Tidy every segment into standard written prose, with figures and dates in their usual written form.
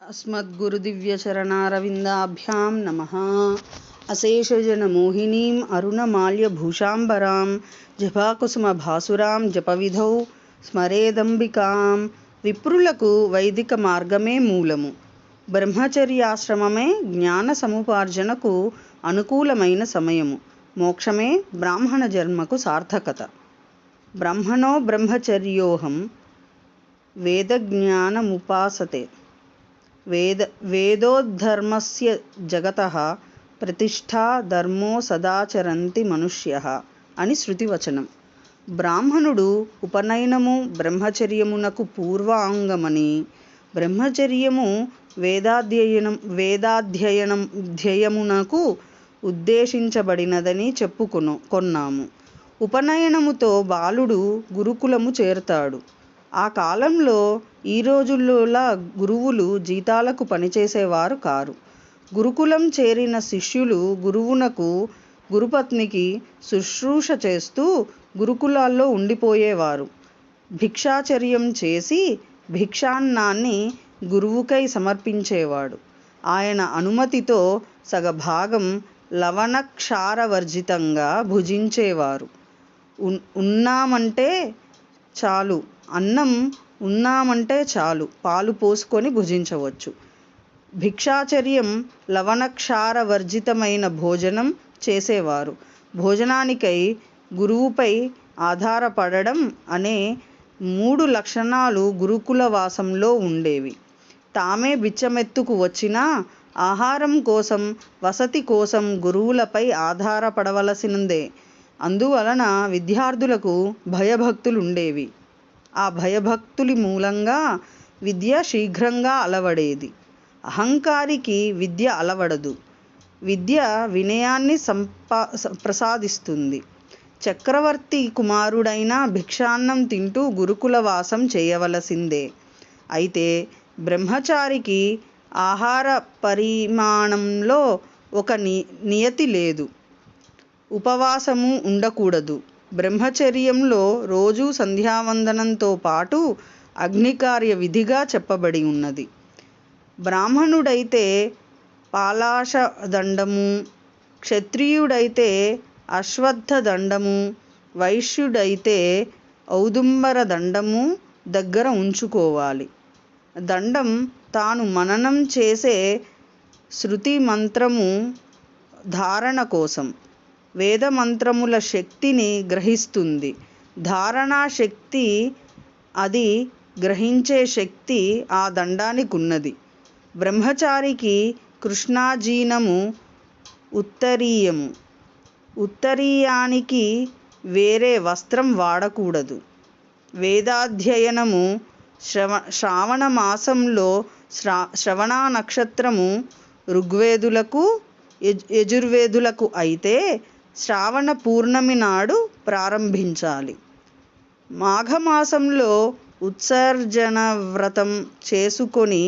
अस्मद्गुरुदिव्यचरणारविन्दाभ्यां नमः। अशेषजनमोहिनीं अरुणमाल्यभूषाम्बरां जपाकुसुमभासुरां जपविधौ స్మరేదంబికాం. విప్రులకు వైదిక మార్గమే మూలము. బ్రహ్మచర్యాశ్రమమే జ్ఞాన సముపార్జనకు అనుకూలమైన సమయము. మోక్షమే బ్రాహ్మణ జన్మకు సార్థకత. బ్రహ్మణో బ్రహ్మచర్యోహం వేదజ్ఞానముపాసతే. వేదోద్ధర్మస్య జగతః ప్రతిష్ఠా ధర్మో సదాచరంతి మనుష్యః అని శృతివచనం. బ్రాహ్మణుడు ఉపనయనము బ్రహ్మచర్యమునకు పూర్వాంగమని, బ్రహ్మచర్యము వేదాధ్యయనమునకు ఉద్దేశించబడినదని చెప్పుకొన్నాము. ఉపనయనముతో బాలుడు గురుకులము చేరతాడు. ఆ కాలంలో ఈ రోజుల్లోలా గురువులు జీతాలకు పనిచేసేవారు కారు. గురుకులం చేరిన శిష్యులు గురువునకు గురుపత్నికి శుశ్రూష చేస్తూ గురుకులాల్లో ఉండిపోయేవారు. భిక్షాచర్యం చేసి భిక్షాన్నాన్ని గురువుకై సమర్పించేవాడు. ఆయన అనుమతితో సగభాగం లవణక్షారవర్జితంగా భుజించేవారు. ఉన్నామంటే చాలు, అన్నం ఉన్నామంటే చాలు, పాలు పోసుకొని భుజించవచ్చు. భిక్షాచర్యం లవణక్షారవర్జితమైన భోజనం చేసేవారు. భోజనానికై గురువుపై ఆధారపడడం అనే 3 లక్షణాలు గురుకుల వాసంలో ఉండేవి. తామే బిచ్చమెత్తుకు వచ్చినా ఆహారం కోసం, వసతి కోసం గురువులపై ఆధారపడవలసిందే. అందువలన విద్యార్థులకు భయభక్తులుండేవి. ఆ భయభక్తులి మూలంగా విద్య శీఘ్రంగా అలవడేది. అహంకారికి విద్య అలవడదు. విద్య వినయాన్ని ప్రసాదిస్తుంది. చక్రవర్తి కుమారుడైనా భిక్షాన్నం తింటూ గురుకుల వాసం చేయవలసిందే. అయితే బ్రహ్మచారికి ఆహార పరిమాణంలో ఒక నియతి లేదు. ఉపవాసము ఉండకూడదు. బ్రహ్మచర్యంలో రోజూ సంధ్యావందనంతో పాటు అగ్నికార్య విధిగా చెప్పబడి ఉన్నది. బ్రాహ్మణుడైతే పాలాశదండము, క్షత్రియుడైతే అశ్వత్థదండము, వైశ్యుడైతే ఔదుంబర దండము దగ్గర ఉంచుకోవాలి. దండం తాను మననం చేసే శృతి మంత్రము ధారణ కోసం. వేదమంత్రముల శక్తిని గ్రహిస్తుంది. ధారణా శక్తి, అది గ్రహించే శక్తి ఆ దండానికున్నది. బ్రహ్మచారికి కృష్ణాజీనము ఉత్తరీయము. ఉత్తరీయానికి వేరే వస్త్రం వాడకూడదు. వేదాధ్యయనము శ్రావణ మాసంలో శ్రవణ నక్షత్రము ఋగ్వేదులకు యజుర్వేదులకు అయితే శ్రావణ పూర్ణమి నాడు ప్రారంభించాలి. మాఘమాసంలో ఉత్సర్జన వ్రతం చేసుకొని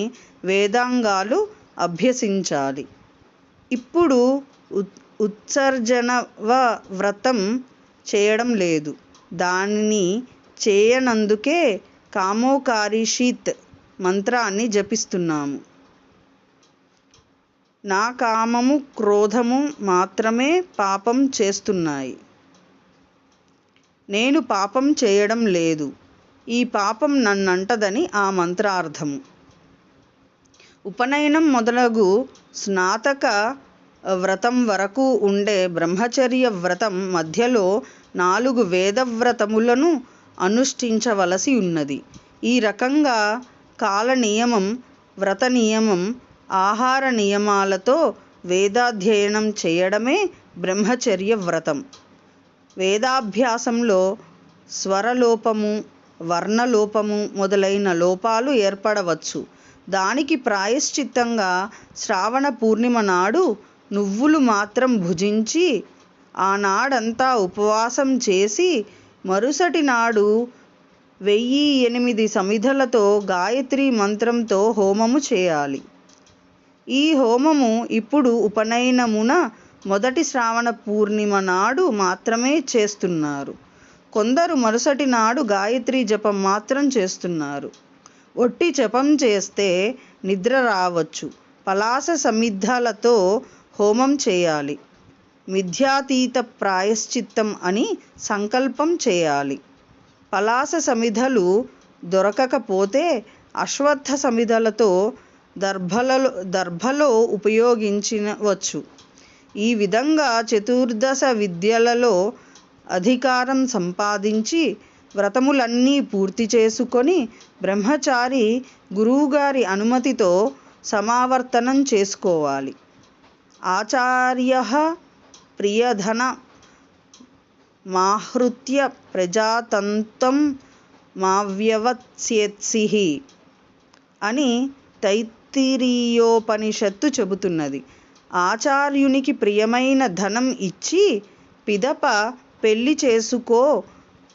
వేదాంగాలు అభ్యసించాలి. ఇప్పుడు ఉత్సర్జన వ్రతం చేయడం లేదు. దానిని చేయనందుకే కామోకారిషీత్ మంత్రాన్ని జపిస్తున్నాము. నా కామము క్రోధము మాత్రమే పాపం చేస్తున్నాయి. నేను పాపం చేయడం లేదు. ఈ పాపం నన్నంటదని ఆ మంత్రార్థము. ఉపనయనం మొదలగు స్నాతక వ్రతం వరకు ఉండే బ్రహ్మచర్య వ్రతం మధ్యలో 4 వేదవ్రతములను అనుష్ఠించవలసి ఉన్నది. ఈ రకంగా కాల నియమం, వ్రత నియమం, ఆహార నియమాలతో వేదాధ్యయనం చేయడమే బ్రహ్మచర్య వ్రతం. వేదాభ్యాసంలో స్వరలోపము, వర్ణలోపము మొదలైన లోపాలు ఏర్పడవచ్చు. దానికి ప్రాయశ్చిత్తంగా శ్రావణ పూర్ణిమ నాడు నువ్వులు మాత్రం భుజించి, ఆనాడంతా ఉపవాసం చేసి, మరుసటి నాడు 1008 సమిధలతో గాయత్రీ మంత్రంతో హోమము చేయాలి. ఈ హోమము ఇప్పుడు ఉపనయనమున మొదటి శ్రావణ పూర్ణిమ నాడు మాత్రమే చేస్తున్నారు. కొందరు మరుసటి నాడు గాయత్రీ జపం మాత్రం చేస్తున్నారు. ఒట్టి జపం చేస్తే నిద్ర రావచ్చు. పలాస సమిద్ధలతో హోమం చేయాలి. మిథ్యాతీత ప్రాయశ్చిత్తం అని సంకల్పం చేయాలి. పలాస సమిధలు దొరకకపోతే అశ్వత్థ సమిధలతో దర్భలో ఉపయోగించవచ్చు. ఈ విధంగా చతుర్దశ విద్యలలో అధికారం సంపాదించి వ్రతములన్నీ పూర్తి చేసుకొని బ్రహ్మచారి గురువుగారి అనుమతితో సమావర్తనం చేసుకోవాలి. ఆచార్యః ప్రియధన మాహృత్య ప్రజాతంత్రం మావ్యవత్స్యేత్సిః అని తైత్తిరీయోపనిషత్తు చెబుతున్నది. ఆచార్యునికి ప్రియమైన ధనం ఇచ్చి పిదప పెళ్లి చేసుకో.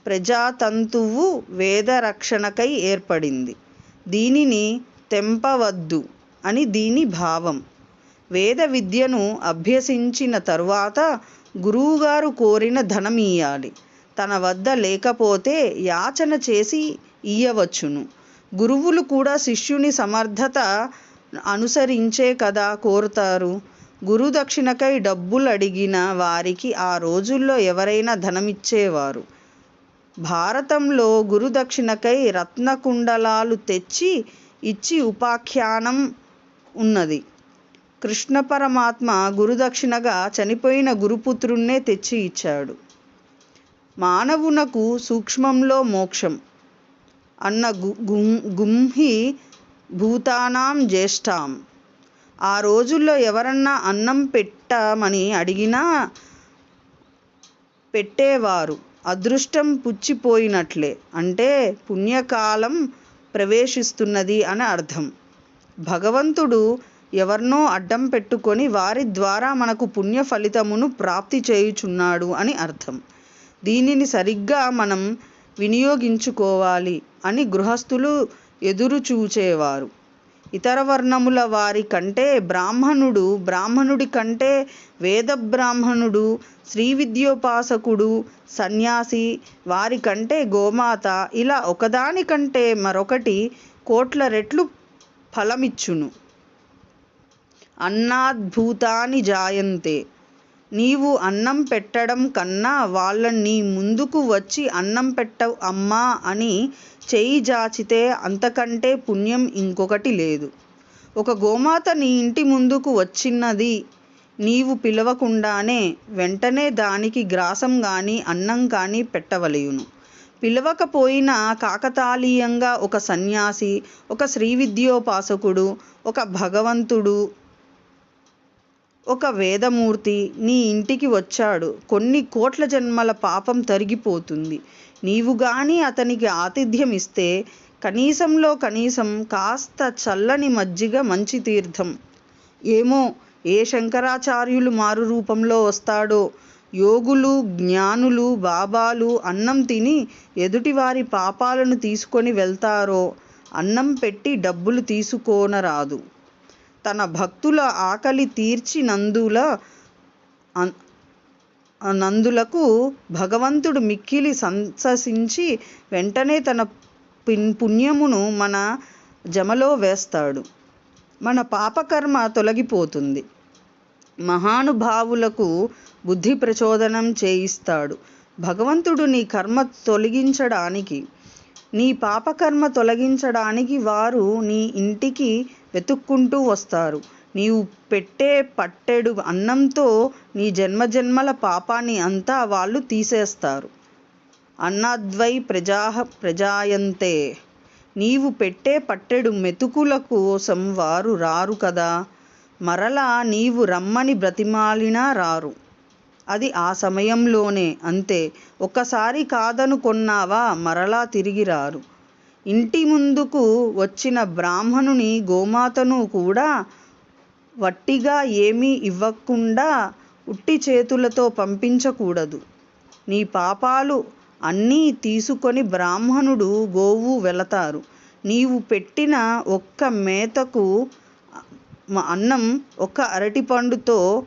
ప్రజాతంతువు వేదరక్షణకై ఏర్పడింది. దీనిని తెంపవద్దు అని దీని భావం. వేద విద్యను అభ్యసించిన తరువాత గురువుగారు కోరిన ధనం ఇయ్యాలి. తన వద్ద లేకపోతే యాచన చేసి ఇయ్యవచ్చును. గురువులు కూడా శిష్యుని సమర్థత అనుసరించే కదా కోరుతారు. గురుదక్షిణకై డబ్బులు అడిగిన వారికి ఆ రోజుల్లో ఎవరైనా ధనమిచ్చేవారు. భారతంలో గురుదక్షిణకై రత్నకుండలాలు తెచ్చి ఇచ్చి ఉపాఖ్యానం ఉన్నది. కృష్ణ పరమాత్మ గురుదక్షిణగా చనిపోయిన గురుపుత్రుణ్ణే తెచ్చి ఇచ్చాడు. మానవునకు సూక్ష్మంలో మోక్షం అన్న గుంహి భూతానాం జ్యేష్ఠాం. ఆ రోజుల్లో ఎవరన్నా అన్నం పెట్టమని అడిగినా పెట్టేవారు. అదృష్టం పుచ్చిపోయినట్లే, అంటే పుణ్యకాలం ప్రవేశిస్తున్నది అని అర్థం. భగవంతుడు ఎవరినో అడ్డం పెట్టుకొని వారి ద్వారా మనకు పుణ్య ఫలితమును ప్రాప్తి చేయుచున్నాడు అని అర్థం. దీనిని సరిగ్గా మనం వినియోగించుకోవాలి అని గృహస్థులు ఎదురు చూచేవారు. ఇతర వర్ణముల వారి కంటే బ్రాహ్మణుడి కంటే వేద బ్రాహ్మణుడు, శ్రీ విద్యోపాసకుడు, సన్యాసి, వారి కంటే గోమాత, ఇలా ఒకదానికంటే మరొకటి కోట్ల రెట్లు ఫలమిచ్చును. అన్నాద్భూతాని జాయంతే. నీవు అన్నం పెట్టడం కన్నా వాళ్ళని నీ ముందుకు వచ్చి అన్నం పెట్టవు అమ్మా అని చేయి జాచితే అంతకంటే పుణ్యం ఇంకొకటి లేదు. ఒక గోమాత నీ ఇంటి ముందుకు వచ్చినది నీవు పిలవకుండానే వెంటనే దానికి గ్రాసం గాని అన్నం కానీ పెట్టవలయును. పిలవకపోయినా కాకతాళీయంగా ఒక సన్యాసి, ఒక శ్రీ విద్యోపాసకుడు, ఒక భగవంతుడు, ఒక వేదమూర్తి నీ ఇంటికి వచ్చాడు. కొన్ని కోట్ల జన్మల పాపం తరిగిపోతుంది. నీవు గాని అతనికి ఆతిథ్యం ఇస్తే కనీసంలో కనీసం కాస్త చల్లని మజ్జిగ, మంచి తీర్థం, ఏమో ఏ శంకరాచార్యులు మారు రూపంలో వస్తాడో, యోగులు, జ్ఞానులు, బాబాలు అన్నం తిని ఎదుటివారి పాపాలను తీసుకొని వెళ్తారో అన్నం పెట్టి డబ్బులు తీసుకోనరాదు. తన భక్తుల ఆకలి నందులకు భగవంతుడు మిక్కిలి సంతసించి వెంటనే తన పుణ్యమును మన జమలో వేస్తాడు. మన పాపకర్మ తొలగిపోతుంది. మహానుభావులకు బుద్ధి ప్రచోదనం చేయిస్తాడు భగవంతుడు. నీ కర్మ తొలగించడానికి, నీ పాపకర్మ తొలగించడానికి వారు నీ ఇంటికి వెతుక్కుంటూ వస్తారు. నీవు పెట్టే పట్టెడు అన్నంతో నీ జన్మజన్మల పాపాన్ని అంతా వాళ్ళు తీసేస్తారు. అన్నాద్వై ప్రజాః ప్రజాయంతే. నీవు పెట్టే పట్టెడు మెతుకుల కోసం వారు రారు కదా. మరలా నీవు రమ్మని బ్రతిమాలినా రారు. అది ఆ సమయంలోనే, అంతే. ఒక్కసారి కాదనుకొన్నావా మరలా తిరిగి రారు. ఇంటి ముందుకు వచ్చిన బ్రాహ్మణుని, గోమాతను కూడా వట్టిగా ఏమీ ఇవ్వకుండా ఉట్టి చేతులతో పంపించకూడదు. నీ పాపాలు అన్నీ తీసుకొని బ్రాహ్మణుడు, గోవు వెళతారు. నీవు పెట్టిన ఒక్క మేతకు అన్నం, ఒక్క అరటిపండుతో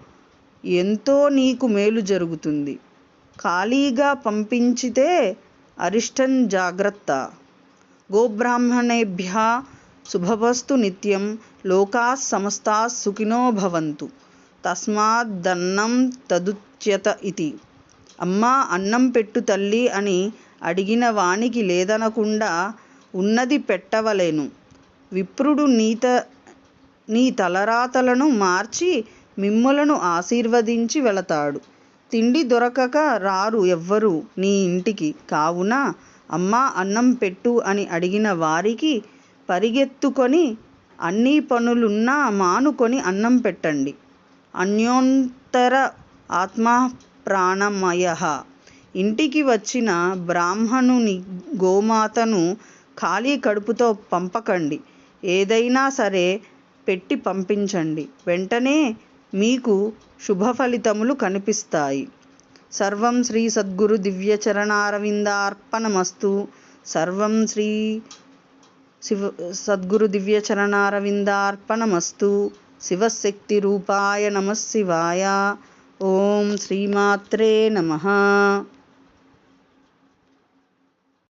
ఎంతో నీకు మేలు జరుగుతుంది. ఖాళీగా పంపించితే అరిష్టం జాగ్రత్త. గోబ్రాహ్మణేభ్యః శుభవస్తు నిత్యం. లోకాః సమస్తాః సుఖినో భవంతు. తస్మాద్దన్నం తదుచ్యత ఇతి. అమ్మా అన్నం పెట్టు తల్లీ అని అడిగిన వానికి లేదనకుండా ఉన్నది పెట్టవలెను. విప్రుడు నీ తలరాతలను మార్చి మిమ్ములను ఆశీర్వదించి వెళతాడు. తిండి దొరకక రారు ఎవ్వరూ నీ ఇంటికి. కావున అమ్మా అన్నం పెట్టు అని అడిగిన వారికి పరిగెత్తుకొని అన్ని పనులున్నా మానుకొని అన్నం పెట్టండి. అన్యోంతర ఆత్మా ప్రాణమయః. ఇంటికి వచ్చిన బ్రాహ్మణుని గోమాతను ఖాళీ కడుపుతో పంపకండి. ఏదైనా సరే పెట్టి పంపించండి. వెంటనే మీకు శుభఫలితములు కనిపిస్తాయి. సర్వం శ్రీ సద్గురు దివ్యచరణారవిందార్పణమస్తు. సర్వం శ్రీ సద్గురు దివ్యచరణారవిందార్పణమస్తు. శివశక్తి రూపాయ నమః శివాయ. ఓం శ్రీమాత్రే నమః.